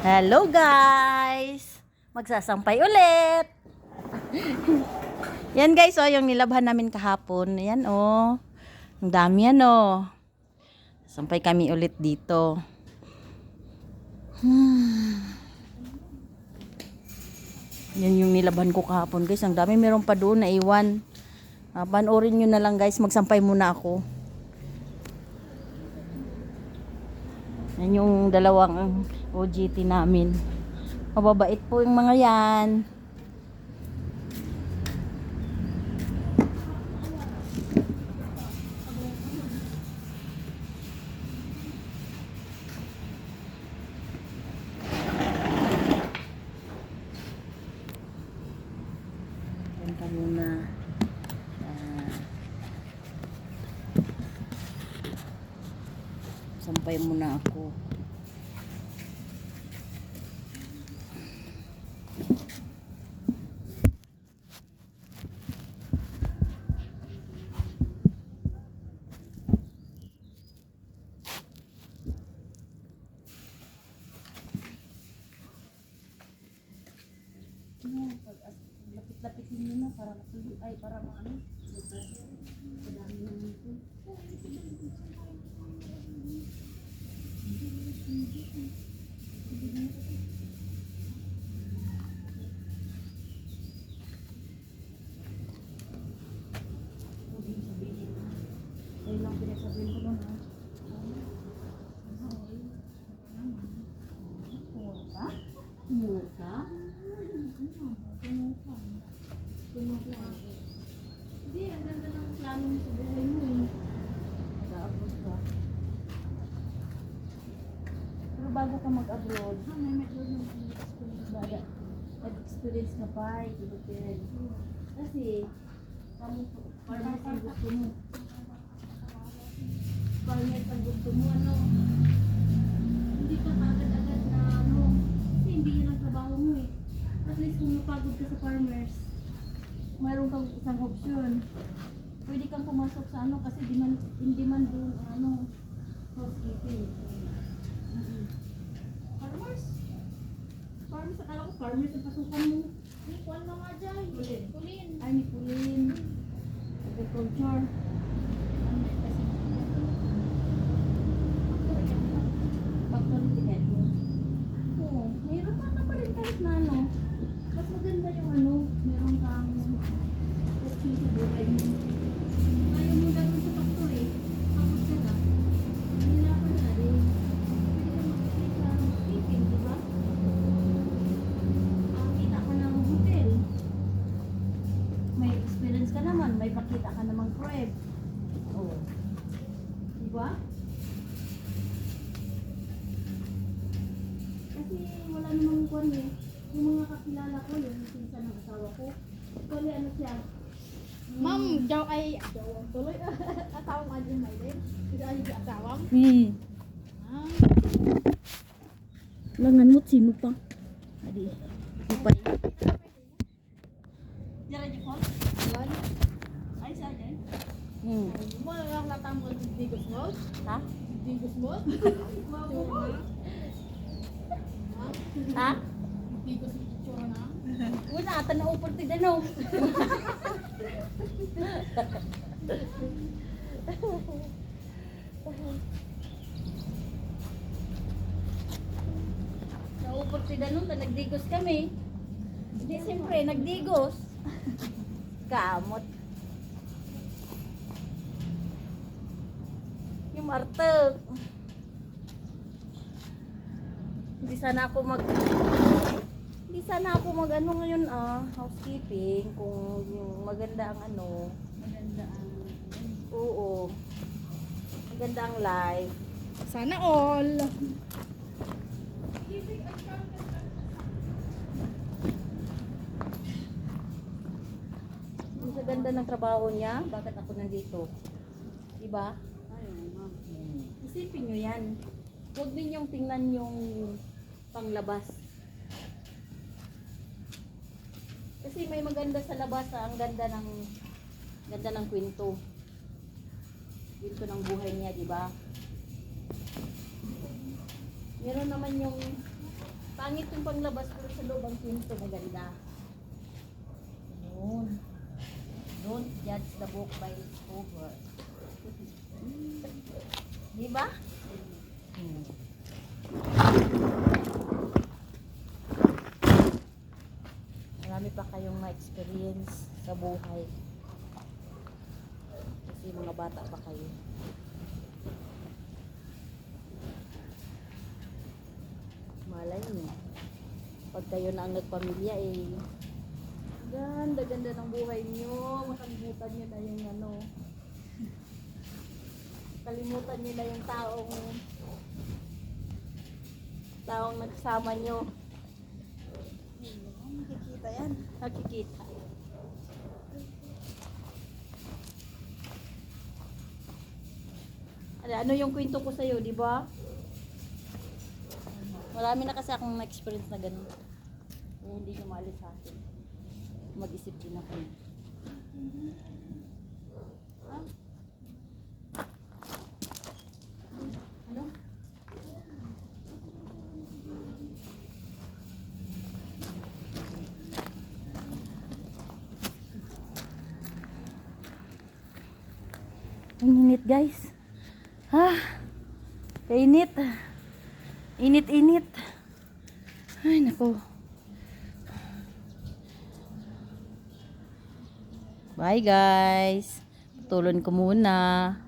Hello guys! Magsasampay ulit! Yan guys, oh, yung nilabhan namin kahapon. Yan oh. Ang dami yan oh. Sampay kami ulit dito. Yan yung nilabhan ko kahapon guys. Ang dami, meron pa doon na iwan. Panoorin nyo na lang guys. Magsampay muna ako. Yan yung dalawang OGT namin. Mababait po yung mga yan. Yan ka muna. Sampay muna ako. Lapit-lapitin nyo na para matuloy. Ay, para maano. Madami naman ito. Ay lang pinagsabihin ko nun ha. Muka? Muka? Hindi, ang ganda ng plano mo sa buhay mo eh. Mag-a-abroad ka. Pero bago ka mag-abroad, may experience ka pa, ikibutin. Kasi, partner ang gusto mo. Partner ang gusto mo, ano? Hindi ka agad-agad na, ano, kasi hindi yun ang trabaho mo eh. At least kung mapagod ka sa farmers, mayroon kang isang option. Pwede kang pumasok sa ano kasi hindi man doon ano housekeeping. Farmers? Farmers, akala ko farmers ang pasukan mo. May kuwan na nga dyan. Pulin. Ay, may pulin. Agriculture. Factory ticket mo. Oo, mayroon pa rin kahit na ano. Mas maganda yung ano, meron kang option sa buhay mo. Ayaw mo gano'n sa factory, tapos ka na, hihirapan na rin. Pwede ka makikita sa housekeeping, di ba? Kita ka ng hotel. May experience ka naman, may pakita ka namang prep. Oo. Di ba? Kasi wala namang kwan eh. Yung mga kakilala ko, yung pinsan ng asawa ko, kali ano siya. Ma'am, daw ay tuloy atawang adin may din. Hindi ay atawang. Ah. Langan mo sino pa? Adi. Upay. Jara di ko. Yan. Ay sa din. Mo lang latang mo digos mo. Ha? Digos mo. Ha? Digos mo tsura na. Wala ata na upor ti dano. Sa upor ti dano nagdigos kami. Hindi siyempre nagdigos. Kamot. Yung arte. Hindi sana ako mag ano ngayon housekeeping kung yung maganda ang ano, maganda ang oo. Maganda ang life. Sana all. Yung sa ganda ng trabaho niya, bakit ako nandito? Diba? Isipin nyo yan. Huwag ninyong tingnan yung panglabas. Kasi may maganda sa labas, ang ganda ng kwento. Kwento ng buhay niya, di ba? Meron naman yung Pangit yung panglabas ko sa loob ang pinto na ganda. Yun. Don't judge the book by its cover. Di ba? Marami pa kayong ma-experience sa buhay. Kasi mga bata pa kayo. Malay nyo. Pag kayo na ang nagpamilya ganda-ganda ng buhay nyo. Makalimutan nyo na yung kalimutan nyo na yung taong nagsama nyo. Nakikita yan. Nakikita. Ano yung kwento ko sa'yo, di ba? Marami na kasi akong na-experience na ganun. Kaya hindi nyo maalis sa akin. Mag-isip din ako. Ah? Ano? Ang init, guys. Kainit. Init-init. Ay, naku. Bye, guys. Tulon ko muna.